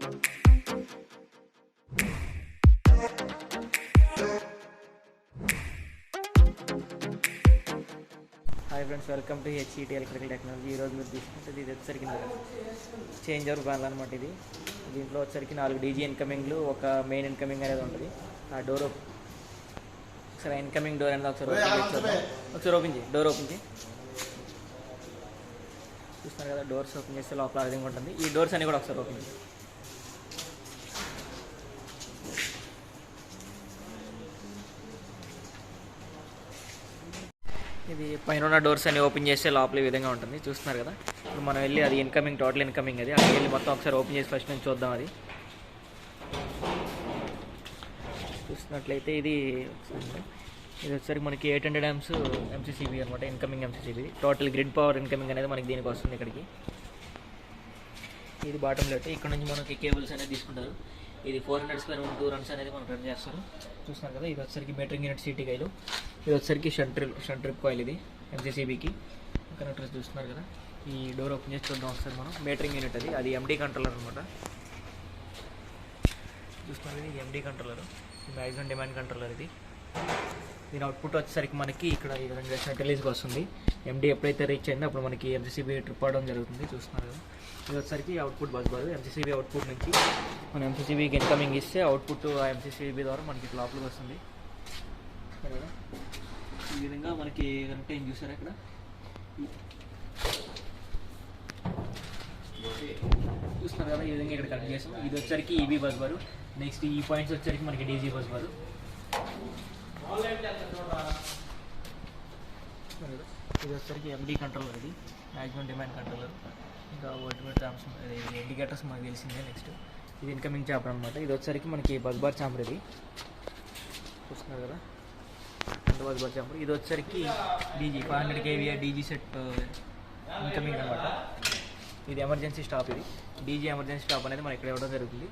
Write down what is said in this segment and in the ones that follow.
Hi friends, welcome to H.E.T electrical technology. ఈరోజు మీరు తీసుకుంటే ఇది వచ్చరికి చేంజ్ ఓవర్ ప్యానల్ అనమాట. దీంట్లో వచ్చరికి 4 డీజీ ఇన్కమింగ్లు, ఒక మెయిన్ ఇన్కమింగ్ అనేది ఉంటుంది. ఆ డోర్ ఒకసారి ఇన్కమింగ్ డోర్ అనేది ఒకసారి ఓపెన్ చేయి. డోర్ ఓపెన్ చేయి. చూస్తున్నారు కదా, డోర్స్ ఓపెన్ చేస్తే లోపల ఆ విధంగా ఉంటుంది. ఈ డోర్స్ అన్ని కూడా ఒకసారి ఓపెన్ చేయి. ఇది పైన ఉన్న డోర్స్ అన్ని ఓపెన్ చేస్తే లోపల ఈ విధంగా ఉంటుంది. చూస్తున్నారు కదా, ఇప్పుడు మనం వెళ్ళి అది ఇన్కమింగ్, టోటల్ ఇన్కమింగ్ అది అక్కడికి వెళ్ళి మొత్తం ఒకసారి ఓపెన్ చేసి ఫస్ట్ నుంచి చూద్దాం. అది చూస్తున్నట్లయితే ఇది వచ్చేసరికి మనకి 800 amps MCCB అనమాట, incoming MCCB. Total grid power incoming అనేది మనకి దీనికి వస్తుంది. ఇక్కడికి ఇది బాటమ్ లెట్. ఇక్కడ నుంచి మనకి కేబుల్స్ అనేది తీసుకుంటారు. ఇది 400 square 2 runs అనేది మనం రన్ చేస్తారు. చూస్తున్నారు కదా, ఇది వచ్చేసరికి మీటరింగ్ యూనిట్ CT కాయిల్. ఇది వచ్చేసరికి షంట్ ట్రిప్ కాయిల్. ఇది MCCBకి కనెక్టర్స్. చూస్తున్నారు కదా, ఈ డోర్ ఓపెన్ చేసి చూద్దాం ఒకసారి మనం. మీటరింగ్ యూనిట్ అది MD కంట్రోలర్ అనమాట. చూస్తున్నారు కదా, ఇది MD controller, maximum demand controller. దీని అవుట్పుట్ వచ్చేసరికి మనకి ఇక్కడ ఈ విధంగా షంట్ రిలీజ్కి వస్తుంది. MD ఎప్పుడైతే రీచ్ అయిందో అప్పుడు మనకి MCCB ట్రిప్ అవడం జరుగుతుంది. చూస్తున్నారు కదా, ఇది వచ్చేసరికి output bus bar. MCCB output నుంచి మనం MCCBకి ఇన్కమింగ్ ఇస్తే అవుట్పుట్ ఆ MCCB ద్వారా మనకి లోపలికి వస్తుంది. ఈ విధంగా మనకి కరెక్ట్ ఏం చూసారు ఇక్కడ. చూస్తున్నారు కదా, ఈ విధంగా ఇక్కడ కనెక్ట్ చేస్తాం. ఇది వచ్చరికి EB బస్ బారు. నెక్స్ట్ ఈ పాయింట్స్ వచ్చరికి మనకి DC బస్ బారు. ఇది వచ్చరికి MD కంట్రోలర్. ఇది మ్యాక్సిమం డిమాండ్ కంట్రోలర్. ఇంకా వోల్ట్మీటర్ ఇండికేటర్స్ మనకు తెలిసిందే. నెక్స్ట్ ఇది ఇన్కమింగ్ చాంబర్ అనమాట. ఇది వచ్చరికి మనకి బస్ బార్ చాంబర్. ఇది చూస్తున్నారు కదా, బస్ బార్ చాంబర్. ఇది వచ్చరికి DG 500 kVA DG set incoming అనమాట. ఇది ఎమర్జెన్సీ స్టాప్. ఇది DG ఎమర్జెన్సీ స్టాప్ అనేది మనం ఇక్కడ ఇవ్వడం జరుగుతుంది.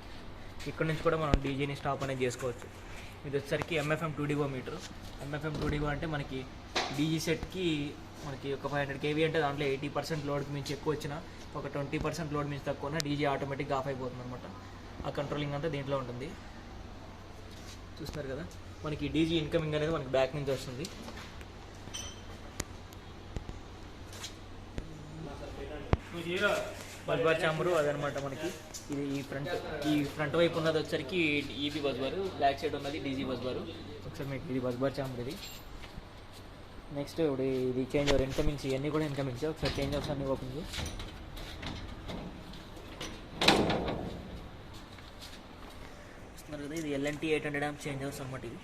ఇక్కడ నుంచి కూడా మనం DGని స్టాప్ అనేది చేసుకోవచ్చు. ఇది వచ్చరికి MFM 2DO metre. MFM 2DO అంటే మనకి DG సెట్కి మనకి ఒక 500 kVA అంటే దాంట్లో 80% లోడ్కి మించి ఎక్కువ వచ్చినా, ఒక 20% లోడ్ మించి తక్కువ ఉన్నా DG ఆటోమేటిక్గా ఆఫ్ అయిపోతుంది అనమాట. ఆ కంట్రోలింగ్ అంతా దీంట్లో ఉంటుంది. చూస్తున్నారు కదా, మనకి DG ఇన్కమింగ్ అనేది మనకి బ్యాక్ నుంచి వస్తుంది. బస్ బార్ చాంబరు అదనమాట మనకి. ఇది ఈ ఫ్రంట్ వైపు ఉన్నది వచ్చరికి EB బస్ బారు, బ్యాక్ సైడ్ ఉన్నది DG బస్ బారు. ఒకసారి మీకు ఇది బస్ బార్ చాంబర్. ఇది నెక్స్ట్ ఇప్పుడు ఇది చేంజ్ ఓవర్ ఇన్కమింగ్స్. ఇవన్నీ కూడా ఇన్కమింగ్స్. ఒకసారి చేంజ్ ఓవర్స్ అన్నీ ఓపెన్ చేసి చూస్తున్నారు కదా, ఇది LNT 800 amps చేంజ్ ఓవర్స్ అనమాట. ఇది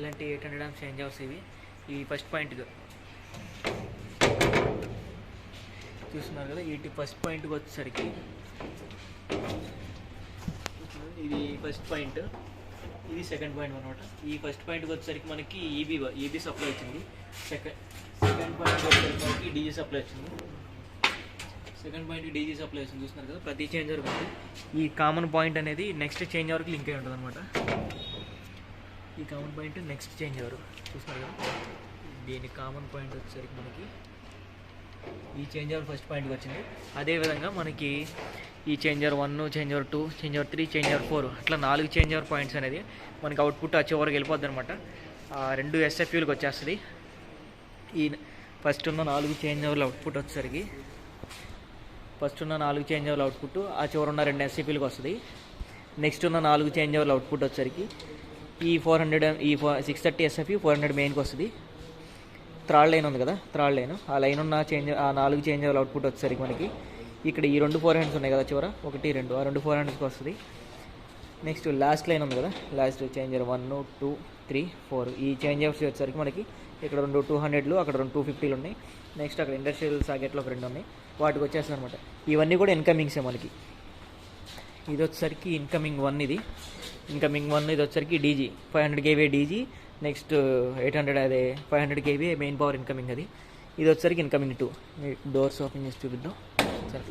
LNT 800 amps చేంజ్ ఓవర్స్. ఇవి ఫస్ట్ పాయింట్ చూస్తున్నారు కదా. వీటి ఫస్ట్ పాయింట్కి వచ్చేసరికి ఇది ఫస్ట్ పాయింట్, ఇది సెకండ్ పాయింట్ అనమాట. ఈ ఫస్ట్ పాయింట్కి వచ్చేసరికి మనకి EB సప్లై వచ్చింది. సెకండ్ పాయింట్ వచ్చేసరికి మనకి DG సప్లై వచ్చింది. సెకండ్ పాయింట్ DG సప్లై వచ్చింది. చూస్తున్నారు కదా, ప్రతి చేంజ్ ఓవర్కి ఉంది. ఈ కామన్ పాయింట్ అనేది నెక్స్ట్ చేంజ్ ఓవర్కి లింక్ అయి ఉంటుంది అనమాట. ఈ common point next change over. చూస్తున్నారు కదా, దీని కామన్ పాయింట్ వచ్చేసరికి మనకి ఈ చేంజ్ ఓవర్ ఫస్ట్ పాయింట్కి వచ్చింది. అదేవిధంగా మనకి ఈ change over 1, change over 2, change over 3, change over 4 అట్లా 4 చేంజ్ ఓవర్ పాయింట్స్ అనేది మనకి అవుట్పుట్ ఆ చివరికి వెళ్ళిపోద్ది అనమాట. 2 SFUలకు వచ్చేస్తుంది. ఈ ఫస్ట్ ఉన్న 4 చేంజ్ ఓవర్ల అవుట్పుట్ వచ్చేసరికి చేంజ్ ఓవర్ల అవుట్పుట్ ఆ చివరి ఉన్న 2 SFUలకు వస్తుంది. నెక్స్ట్ ఉన్న 4 చేంజ్ ఓవర్ల అవుట్పుట్ వచ్చేసరికి ఈ 630 SFU 400 మెయిన్కి వస్తుంది. థర్డ్ లైన్ ఉంది కదా, థర్డ్ లైన్, ఆ లైన్ ఉన్న ఆ 4 చేంజ్ ఓవర్ల అవుట్పుట్ వచ్చేసరికి మనకి ఇక్కడ ఈ 2 4 hands ఉన్నాయి కదా చివర, 1 2, ఆ 2 4 handsకి వస్తుంది. నెక్స్ట్ లాస్ట్ లైన్ ఉంది కదా, లాస్ట్ చేంజ్ ఓవర్ 1 2 3 4 ఈ చేంజ్ ఓవర్స్ వచ్చేసరికి మనకి ఇక్కడ 2 200లు, అక్కడ 2 250లు ఉన్నాయి. నెక్స్ట్ అక్కడ ఇండస్ట్రియల్ సాకెట్లో ఒక 2 ఉన్నాయి, వాటికి వచ్చేస్తుంది అనమాట. ఇవన్నీ కూడా ఇన్కమింగ్సే మనకి. ఇది వచ్చేసరికి ఇన్కమింగ్ 1. ఇది వచ్చేసరికి DG 500 kVA DG. నెక్స్ట్ 800 అదే 500 kVA మెయిన్ పవర్ ఇన్కమింగ్. ఇది వచ్చేసరికి ఇన్కమింగ్ 2. డోర్స్ ఓపెన్ చేసి చూపిద్దాం సరే.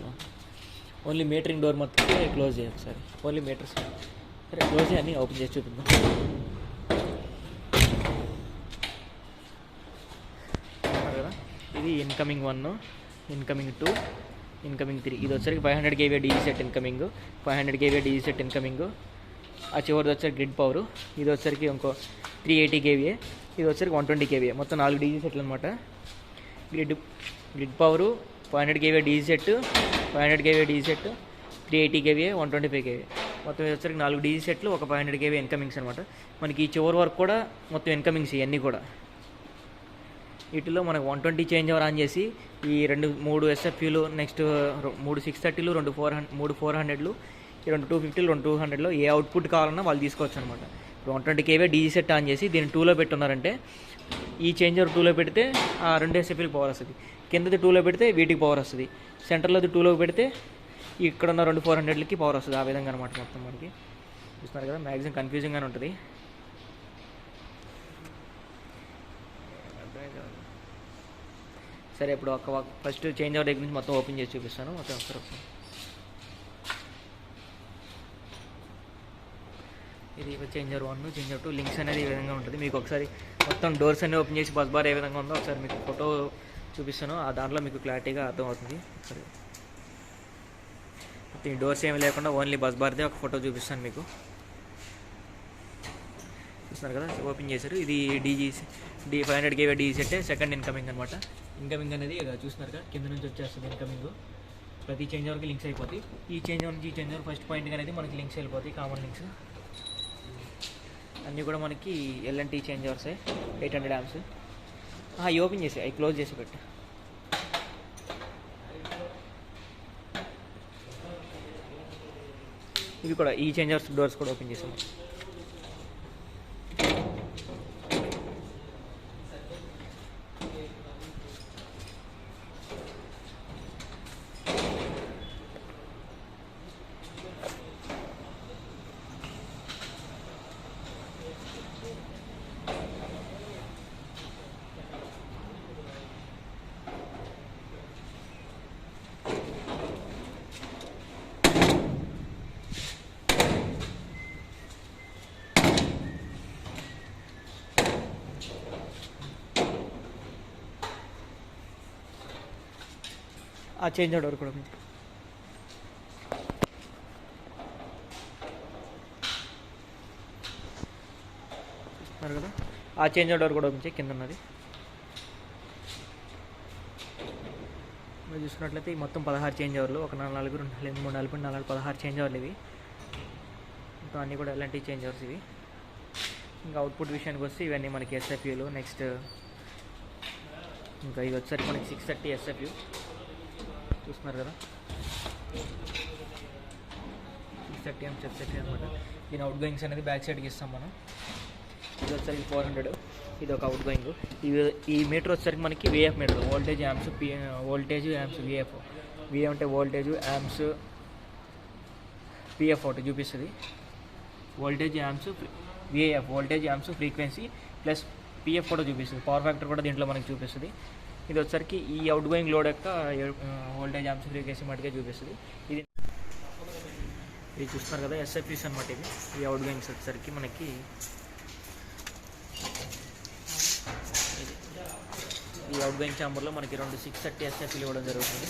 ఓన్లీ మీటరింగ్ డోర్ మొత్తం క్లోజ్ చేయాలి సార్. ఓన్లీ మీటర్స్ సరే క్లోజ్ చేయని ఓపెన్ చేసి చూపిద్దాం. ఇది ఇన్కమింగ్ 1, ఇన్కమింగ్ 2, ఇన్కమింగ్ 3. ఇది వచ్చరికి 500 kVA DG set incoming, 500 kVA DG set incoming. ఆ చివరిది వచ్చరికి గ్రిడ్ పవర్. ఇది వచ్చరికి ఇంకో 380 kVA, ఇది వచ్చరికి 120 kVA. మొత్తం 4 డీజీ సెట్లు అనమాట. Grid power, 500 kVA DG set, 500 kVA DG set, 380 kVA, 125 kVA. మొత్తం ఇది వచ్చరికి 4 డీజీ సెట్లు, ఒక 500 kVA ఇన్కమింగ్స్ అనమాట. మనకి ఈ చివరి వరకు కూడా మొత్తం ఇన్కమింగ్స్ ఇవన్నీ కూడా. వీటిలో మనకు 120 చేంజ్ ఓవర్ ఆన్ చేసి ఈ 3 ఎస్ఎఫ్యూలు, నెక్స్ట్ 3 630లు, 3 400లు, ఈ 2 250లు, 2 200లో ఏ అవుట్పుట్ కావాలన్నా వాళ్ళు తీసుకోవచ్చు అనమాట. ఇప్పుడు 120 kVA డీజీ సెట్ ఆన్ చేసి దీన్ని 2లో పెట్టున్నారంటే ఈ చేంజ్ ఓవర్ 2లో పెడితే ఆ 2 ఎస్ఎఫ్యూలకు పవర్ వస్తుంది. కిందది 2లో పెడితే వీటికి పవర్ వస్తుంది. సెంటర్లోది 2లో పెడితే ఇక్కడ ఉన్న 2 400లకి పవర్ వస్తుంది. ఆ విధంగా అనమాట. మొత్తం మనకి చూస్తున్నారు కదా, మ్యాక్సిమం కన్ఫ్యూజింగ్గానే ఉంటుంది. సరే, ఇప్పుడు ఫస్ట్ చేంజ్ ఓవర్ దగ్గర నుంచి మొత్తం ఓపెన్ చేసి చూపిస్తాను. మొత్తం ఒకసారి ఇది change over 1, change over 2 links అనేది ఈ విధంగా ఉంటుంది. మీకు ఒకసారి మొత్తం డోర్స్ అన్నీ ఓపెన్ చేసి బస్ బార్ ఏ విధంగా ఉందో ఒకసారి మీకు ఫోటో చూపిస్తాను. ఆ దాంట్లో మీకు క్లారిటీగా అర్థమవుతుంది. సరే, ఈ డోర్స్ ఏమి లేకుండా ఓన్లీ బస్ బార్దే ఒక ఫోటో చూపిస్తాను మీకు. చూస్తున్నారు కదా, ఓపెన్ చేశారు. ఇది 500 kVA DG set second incoming అనమాట. ఇన్కమింగ్ అనేది చూస్తున్నారు కదా, కింద నుంచి వచ్చేస్తుంది ఇన్కమింగ్. ప్రతి చేంజ్ ఓవర్కి లింక్స్ అయిపోతాయి. ఈ చేంజ్ ఓవర్ నుంచి ఈ చేంజ్ ఓవర్ ఫస్ట్ పాయింట్ అనేది మనకి లింక్స్ వెళ్ళిపోతాయి, కామన్ లింక్స్ అన్నీ కూడా మనకి ఎల్ఎన్టీ చేంజ్ ఓవర్సే. 800 amps. అవి ఓపెన్ చేసి అవి క్లోజ్ చేసి పెట్టి ఇవి కూడా ఈ చేంజ్ ఓవర్స్ డోర్స్ కూడా ఓపెన్ చేసాం. ఆ చేంజ్ ఓవర్ కూడా చూస్తున్నారు కదా, ఆ చేంజ్ ఓవర్ కూడా ఓపెన్ కింద ఉన్నది. మీరు చూసుకున్నట్లయితే ఈ మొత్తం 16 చేంజ్ ఓవర్లు, 1 4 2 4 3 4 4 16 చేంజ్ ఓవర్లు ఇవి. ఇంకా అన్నీ కూడా ఎలాంటి చేంజ్ ఓవర్స్ ఇవి. ఇంకా అవుట్పుట్ విషయానికి వస్తే ఇవన్నీ మనకి ఎస్ఎఫ్యూలు. నెక్స్ట్ ఇంకా ఇది వచ్చేసరికి మనకి 630 ఎస్ఎఫ్యూ చూస్తున్నారు కదా, 630 amps ఎస్ఎఫ్యూ అనమాట. దీని అవుట్ గోయింగ్స్ అనేది బ్యాక్ సైడ్కి ఇస్తాం మనం. ఇది వచ్చేసరికి 400, ఇది ఒక అవుట్ గోయింగ్. ఈ మీటర్ వచ్చేసరికి మనకి VF meter, voltage amps, voltage amps VF. VF అంటే వోల్టేజ్, యాంప్స్, పిఎఫ్ ఒకటి చూపిస్తుంది. Voltage amps, VAF voltage amps, frequency plus PF కూడా చూపిస్తుంది. పవర్ ఫ్యాక్టర్ కూడా దీంట్లో మనకి చూపిస్తుంది. ఇది వచ్చరికి ఈ అవుట్ గోయింగ్ లోడ్ యొక్క వోల్టేజ్ యాంప్స్, ఫ్రీక్వెన్సీ మటుకే చూపిస్తుంది. ఇది చూస్తున్నారు కదా, ఎస్ఎఫ్యూస్ అనమాట. ఇది ఈ అవుట్ గోయింగ్స్ వచ్చేసరికి మనకి ఈ అవుట్ గోయింగ్ ఛాంబర్లో మనకి 2 630 ఎస్ఎఫ్యూలు ఇవ్వడం జరుగుతుంది.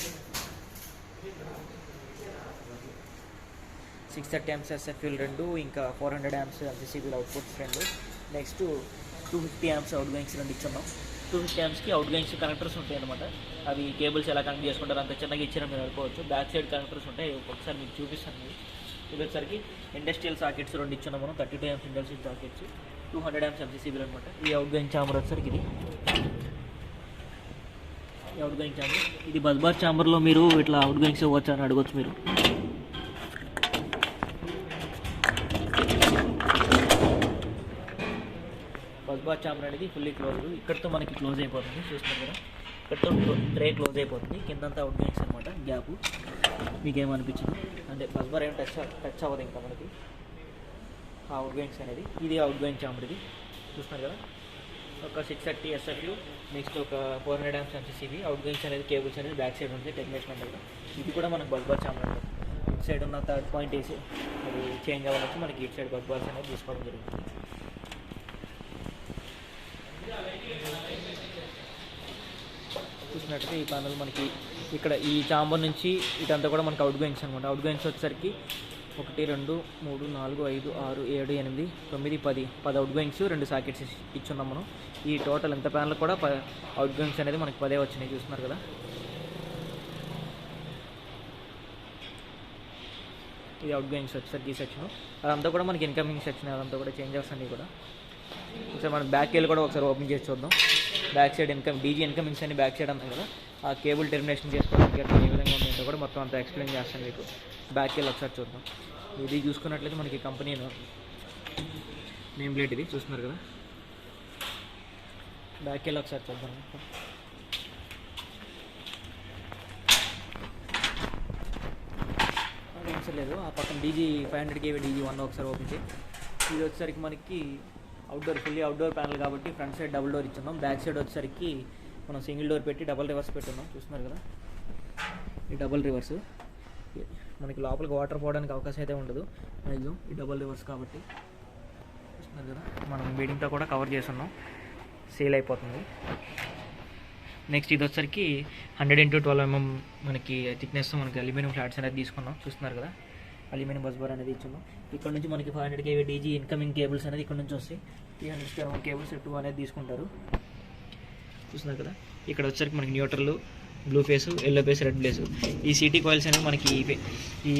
630 amps ఎస్ఎఫ్యూలు 2, ఇంకా 400 amps ఎంసీసీబీలు outputs 2. Next 250 amps outgoings 2 ఇచ్చున్నాం. 250 ampsకి అవుట్ గోయింగ్స్ కనెక్టర్స్ ఉంటాయి అనమాట. అవి కేబుల్స్ ఎలా కనెక్ట్ చేసుకుంటారు అంత చిన్నగా ఇచ్చిన మీరు అనుకోవచ్చు. బ్యాక్ సైడ్ కనెక్టర్స్ ఉంటాయి, ఒకసారి మీకు చూపిస్తాను. ఇది వచ్చరికి ఇండస్ట్రియల్ సాకెట్స్ 2 ఇచ్చున్నాం మనం. 32 amps ఇండస్ట్రియల్ సాకెట్స్, 200 amps ఎంసీసీబీలు అనమాట. ఈ అవుట్ గోయింగ్ ఛాంబర్ వచ్చరికి ఇది ఈ అవుట్ గోయింగ్ ఛాంబర్. ఇది బస్ బార్ ఛాంబర్లో మీరు ఇట్లా అవుట్ గోయింగ్స్ ఇవ్వచ్చు అని అడగచ్చు మీరు. బస్ బార్ ఛాంబర్ అనేది ఫుల్లీ క్లోజ్డ్. ఇక్కడితో మనకి క్లోజ్ అయిపోతుంది, చూస్తున్నారు కదా, ఇక్కడితో ట్రే క్లోజ్ అయిపోతుంది. కిందంతా అవుట్ గోయింగ్స్ అనమాట. గ్యాప్ మీకేమనిపించింది అంటే బస్ బార్ ఏం టచ్ అవ్వదు ఇంకా మనకి ఆ అవుట్ గోయింగ్స్ అనేది. ఇది అవుట్ గోయింగ్ ఛాంబర్. ఇది చూస్తున్నారు కదా, ఒక 630 ఎస్ఎఫ్యూ, నెక్స్ట్ ఒక 400 amps ఎంసీసీబీ. అవుట్ గోయింగ్స్ అనేది కేబుల్స్ అనేది బ్యాక్ సైడ్ ఉంటుంది, టెర్మినేషన్ అనేది. ఇది కూడా మనకు బస్ బార్ ఛాంబర్ ఉంటుంది. ఇటు సైడ్ ఉన్న థర్డ్ పాయింట్ వేసి అది చేంజ్ అవ్వాలని మనకి ఇటు సైడ్ బస్ బార్స్ అనేది తీసుకోవడం జరుగుతుంది. చూసుకున్నట్టయితే ఈ ప్యానల్ మనకి ఇక్కడ ఈ చాంబర్ నుంచి ఇదంతా కూడా మనకి అవుట్ గోయింగ్స్ అనమాట. అవుట్ గోయింగ్స్ వచ్చేసరికి 1 2 3 4 5 6 7 8 9 10 అవుట్ గోయింగ్స్ 2 సాకెట్స్ ఇచ్చున్నాం మనం. ఈ టోటల్ ఎంత ప్యానల్ కూడా అవుట్ గోయింగ్స్ అనేది మనకి 10 వచ్చినాయి చూస్తున్నారు కదా. ఇది అవుట్ గోయింగ్స్ వచ్చేసరికి ఈ సెక్షన్, అదంతా కూడా మనకి ఇన్కమింగ్ సెక్షన్, అదంతా కూడా చేంజెస్ అన్నీ కూడా. ఒకసారి మనం బ్యాక్ కేబుల్ కూడా ఒకసారి ఓపెన్ చేసి చూద్దాం. బ్యాక్ సైడ్ డీజీ ఇన్కమింగ్స్ అని బ్యాక్ సైడ్ అంటాం కదా, ఆ కేబుల్ టెర్మినేషన్ చేసుకోవడానికి అట్లా ఏ విధంగా ఉందో కూడా మొత్తం అంతా ఎక్స్ప్లెయిన్ చేస్తాను మీకు. బ్యాక్ కేబుల్ ఒకసారి చూద్దాం. ఇది చూసుకున్నట్లయితే మనకి కంపెనీ నేమ్ ప్లేట్ ఇది చూస్తున్నారు కదా. బ్యాక్ కేబుల్ ఒకసారి చూద్దాం. లేదు, ఆ పక్కన డీజీ 500 kV డీజీ 1 ఒకసారి ఓపెన్ చేయి. ఇది వచ్చేసరికి మనకి అవుట్డోర్, ఫుల్లీ అవుట్డోర్ ప్యానల్ కాబట్టి ఫ్రంట్ సైడ్ డబుల్ డోర్ ఇచ్చున్నాం. బ్యాక్ సైడ్ వచ్చేసరికి మనం సింగిల్ డోర్ పెట్టి డబుల్ రివర్స్ పెట్టున్నాం చూస్తున్నారు కదా. ఈ డబుల్ రివర్స్ మనకి లోపలికి వాటర్ పోవడానికి అవకాశం అయితే ఉండదు మ్యాక్సిమం, ఈ డబుల్ రివర్స్ కాబట్టి చూస్తున్నారు కదా. మనం బీడింగ్తో కూడా కవర్ చేస్తున్నాం, సేల్ అయిపోతుంది. నెక్స్ట్ ఇది వచ్చరికి 100 x 12 mm మనకి థిక్నెస్ మనకి అల్యూమినియం ఫ్లాట్స్ అనేది తీసుకున్నాం చూస్తున్నారు కదా. అల్యూమినియం బస్ బార్ అనేది ఇచ్చున్నాం. ఇక్కడ నుంచి మనకి 500 kV డీజీ ఇన్కమింగ్ కేబుల్స్ అనేది ఇక్కడ నుంచి వస్తాయి. 300 కేబుల్స్ 2 అనేది తీసుకుంటారు చూస్తున్నారు కదా. ఇక్కడ వచ్చరికి మనకి neutral, blue face, yellow face, red face. ఈ సిటీ కాయిల్స్ అనేవి మనకి ఈ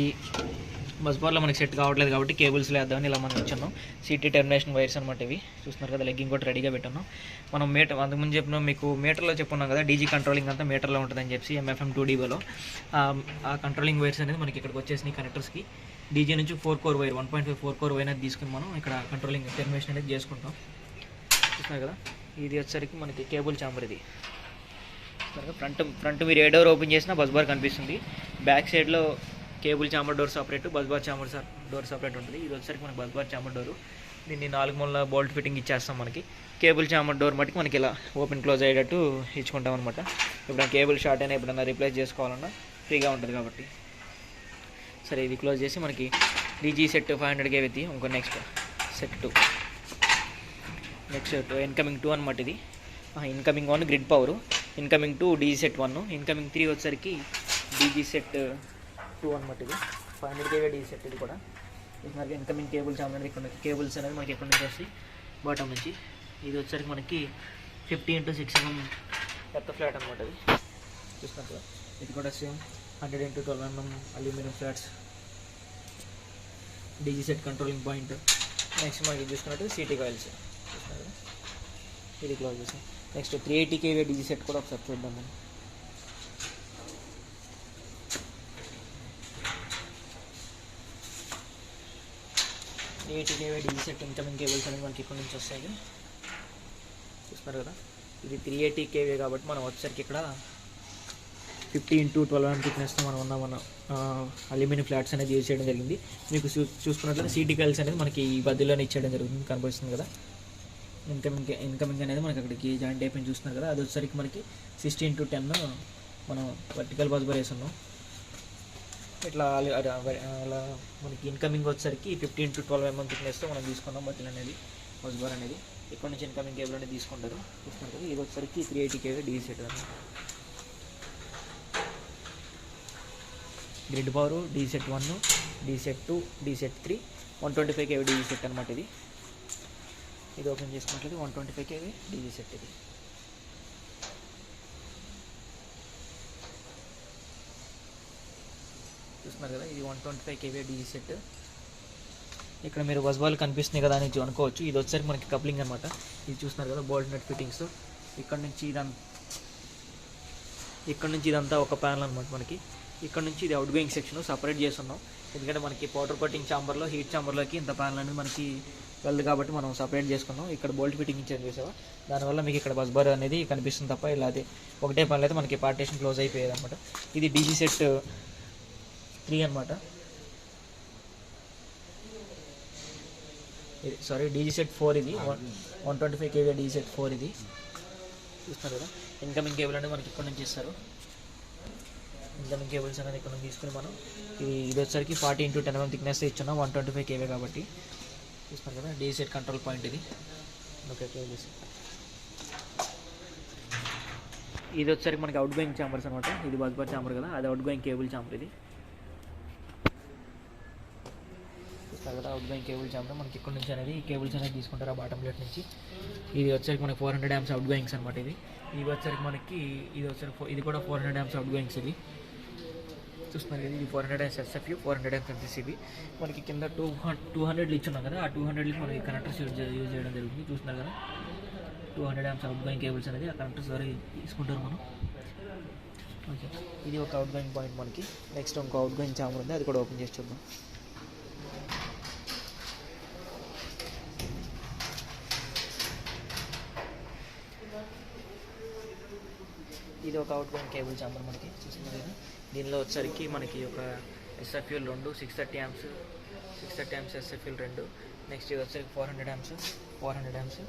బస్ బార్లో మనకి సెట్ కావట్లేదు కాబట్టి కేబుల్స్ వేద్దామని ఇలా మనం ఇచ్చున్నాం. సిటీ టెర్మినేషన్ వైర్స్ అనమాట ఇవి చూస్తున్నారు కదా. లెగ్గింగ్ కూడా రెడీగా పెట్టున్నాం మనం. అంతకుముందు చెప్పినాం మీకు మీటర్లో చెప్పున్నాం కదా, డీజీ కంట్రోలింగ్ అంతా మీటర్లో ఉంటుందని చెప్పి MFM 2DBలో ఆ కంట్రోలింగ్ వైర్స్ అనేది మనకి ఇక్కడికి వచ్చేసినాయి కనెక్టర్స్కి. డీజీ నుంచి 4 కోర్ వైర్ 1.5 4 కోర్ వైర్ అనేది తీసుకుని మనం ఇక్కడ కంట్రోలింగ్ టెర్మినేషన్ అనేది చేసుకుంటాం చూస్తున్నారు కదా. ఇది వచ్చేసరికి మనకి కేబుల్ చాంబర్. ఇది ఫ్రంట్ మీరు ఏ డోర్ ఓపెన్ చేసినా బస్ బార్ కనిపిస్తుంది. బ్యాక్ సైడ్లో cable chamber door separate, bus bar chamber door separate ఉంటుంది. ఇది వచ్చేసరికి మనకి బస్ బార్ చాంబర్ డోరు. దీన్ని 4 మూల బోల్ట్ ఫిట్టింగ్ ఇచ్చేస్తాం. మనకి కేబుల్ చాంబర్ డోర్ మటుకు మనకి ఇలా ఓపెన్ క్లోజ్ అయ్యేటట్టు ఇచ్చుకుంటాం అనమాట. ఎప్పుడైనా కేబుల్ షార్ట్ అయినా ఎప్పుడైనా రీప్లేస్ చేసుకోవాలన్నా ఫ్రీగా ఉంటుంది కాబట్టి. సరే, ఇది క్లోజ్ చేసి మనకి డీజీ సెట్ 500 kV ఇంకో నెక్స్ట్ సెట్ 2, నెక్స్ట్ ఇన్కమింగ్ 2 అనమాట. ఇది incoming 1 grid power, incoming 2 DG set 1, incoming 3 వచ్చేసరికి డీజీ సెట్ 2 అనమాట. ఇది 500 kV డీజీ సెట్. ఇది కూడా మనకి ఇన్కమింగ్ కేబుల్స్ అనేది ఇక్కడ కేబుల్స్ అనేది మనకి ఎక్కడి నుంచి వస్తాయి, బాటమ్ నుంచి. ఇది వచ్చేసరికి మనకి 50 x 6 mm పెద్ద ఫ్లాట్ అనమాట. ఇది చూస్తున్నారు కదా. ఇది కూడా same 100 x 12 mm aluminium flats, DG set controlling point. Next మనకి చూసుకున్నట్టు సిటీ కాయిల్స్ చూస్తున్నారు కదా. ఇది క్లోజ్ చేసాం. నెక్స్ట్ 380 kV డీజీ సెట్ కూడా ఒకసారి చూద్దాం మనం. 380 kV DG set incoming cables అనేది మనకి ఇక్కడ నుంచి వస్తాయి చూస్తున్నారు కదా. ఇది 380 kV కాబట్టి మనం వచ్చేసరికి ఇక్కడ 50 x 12 mm థిక్నెస్తో మన అల్యూమినియం ఫ్లాట్స్ అనేది యూజ్ చేయడం జరిగింది. మీకు చూసుకున్నట్లయితే సిటీ కాయిల్స్ అనేది మనకి ఈ బద్దీలోనే ఇచ్చేయడం జరుగుతుంది, కనిపిస్తుంది కదా. ఇన్కమింగ్ అనేది మనకి అక్కడికి జాయింట్ అయిపోయింది చూస్తున్నారు కదా. అది వచ్చేసరికి మనకి 60 x 10 మనం వర్టికల్ బస్ బార్ వేసున్నాం. ఇట్లా అలా మనకి ఇన్కమింగ్ వచ్చేసరికి 50 x 12 mm థిక్నెస్తో మనం తీసుకున్నాం బట్టలు అనేది, బస్ బార్ అనేది. ఇక్కడ నుంచి ఇన్కమింగ్ కేబుల్ అనేది తీసుకుంటారు చూసుకుంటారు. ఇది వచ్చేసరికి 380 kV డీజీ సెట్ అనమాట. Grid power DG set 1, DG set 2, DG set 3, 125 kV DG set అనమాట. ఇది ఓపెన్ చేసుకున్నట్లయితే 125 kV డీజీ సెట్. ఇది చూస్తున్నారు కదా. ఇది 125 kV డీజీ సెట్. ఇక్కడ మీరు బస్ బాల్ కనిపిస్తుంది కదా అని అనుకోవచ్చు. ఇది వచ్చేసరికి మనకి కప్లింగ్ అనమాట. ఇది చూస్తున్నారు కదా, బోల్ట్ నట్ ఫిట్టింగ్స్. ఇక్కడ నుంచి ఇదంతా ఒక ప్యానల్ అనమాట మనకి. ఇక్కడ నుంచి ఇది అవుట్ గోయింగ్ సెక్షన్ సపరేట్ చేస్తున్నాం, ఎందుకంటే మనకి పౌడర్ కోటింగ్ చాంబర్లో, హీట్ చాంబర్లోకి ఇంత ప్యానల్ అనేది మనకి వెళ్ళదు కాబట్టి మనం సపరేట్ చేసుకున్నాం. ఇక్కడ బోల్ట్ ఫిట్టింగ్ ఇచ్చేది చూసావా, దానివల్ల మీకు ఇక్కడ బస్ బార్ అనేది కనిపిస్తుంది తప్ప ఇలా అయితే ఒకటే ప్యానల్ అయితే మనకి పార్టీషన్ క్లోజ్ అయిపోయేది అనమాట. ఇది డీజీ సెట్ 3 అనమాట. Sorry, DG set 4. ఇది 125 kV డీజీ సెట్ 4. ఇది చూస్తున్నారు కదా. ఇన్కమింగ్ కేబుల్ అనేది మనకి ఇక్కడ నుంచి ఇస్తారు. ఇన్కమింగ్ కేబుల్స్ అనేది ఇక్కడ నుంచి తీసుకుని మనం ఇది వచ్చరికి 40 x 10 mm థిక్నెస్ ఇచ్చున్నాం, 125 kV కాబట్టి. చూస్తున్నారు కదా, డీజీ సెట్ కంట్రోల్ పాయింట్. ఇది ఓకే, ఇది వచ్చేసరికి మనకి అవుట్ గోయింగ్ ఛాంబర్స్ అనమాట. ఇది బస్ బార్ ఛాంబర్ కదా, అది అవుట్ గోయింగ్ కేబుల్ ఛాంబర్. ఇది చూస్తారు కదా, అవుట్ గోయింగ్ కేబుల్ ఛాంబర్. మనకి ఇక్కడ నుంచి అనేది కేబుల్స్ అనేది తీసుకుంటారు ఆ బాటమ్ ప్లేట్ నుంచి. ఇది వచ్చేసరికి మనకి 400 amps అవుట్ గోయింగ్స్ అనమాట. ఇది వచ్చేసరికి మనకి ఇది కూడా 400 amps అవుట్ గోయింగ్స్. ఇది చూస్తున్నారు కదా, ఇది 400 amps SFU, 400 amps MCCB. మనకి కింద 200 ఇచ్చున్నాం కదా, ఆ 200 మనకి కనెక్టర్స్ యూజ్ చేయడం జరుగుతుంది. చూస్తున్నారు కదా, 200 amps అవుట్ గోయింగ్ కేబుల్స్ అనేది ఆ కనెక్టర్స్ ద్వారా తీసుకుంటారు మనం. ఓకే, ఇది ఒక అవుట్ గోయింగ్ పాయింట్ మనకి. నెక్స్ట్ ఇంకో అవుట్ గోయింగ్ ఛాంబర్ ఉంది, అది కూడా ఓపెన్ చేసి చూద్దాం. ఇది ఒక అవుట్ గోయింగ్ కేబుల్ ఛాంబర్ మనకి. చూస్తున్నారు కదా, దీనిలో వచ్చేసరికి మనకి ఒక SFU 2, 630 amps SFU 2. నెక్స్ట్ ఇది వచ్చేసరికి 400 amps.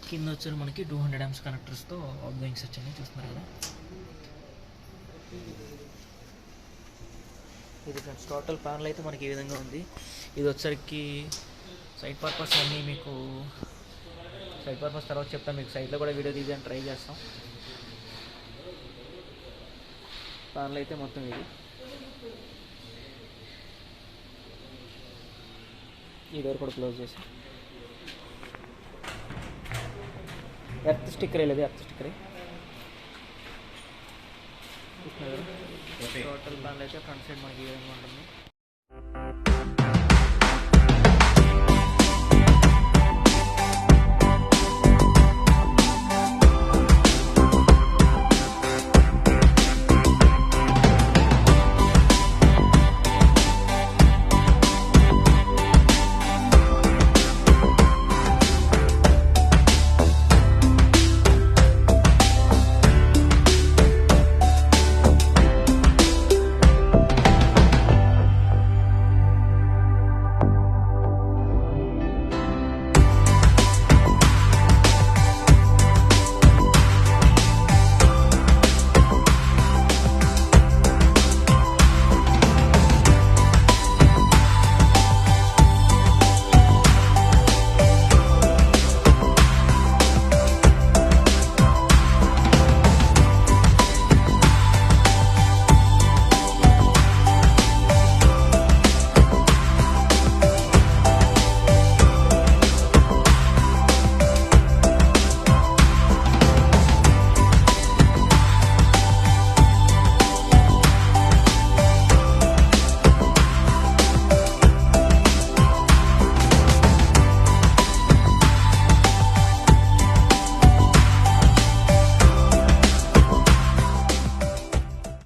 కింద వచ్చేసరికి మనకి 200 amps కనెక్టర్స్తో అవుట్ గోయింగ్స్ వచ్చినాయి. చూస్తున్నారు కదా, ఇది ఫ్రెండ్స్ టోటల్ ప్యానల్ అయితే మనకి ఈ విధంగా ఉంది. ఇది వచ్చేసరికి సైడ్ పర్పస్ అన్నీ మీకు సైడ్ పర్పస్ తర్వాత చెప్తాను. మీకు సైడ్లో కూడా వీడియో తీయడానికి ట్రై చేస్తాం. ప్యానల్ అయితే మొత్తం ఇది. ఈ డోర్ కూడా క్లోజ్ చేసి, ఎర్త్ స్టిక్కర్ లేదు, ఎర్త్ స్టిక్కర్. టోటల్ ప్యానల్ అయితే ఫ్రంట్ సైడ్ మనకి ఈ విధంగా ఉంటుంది.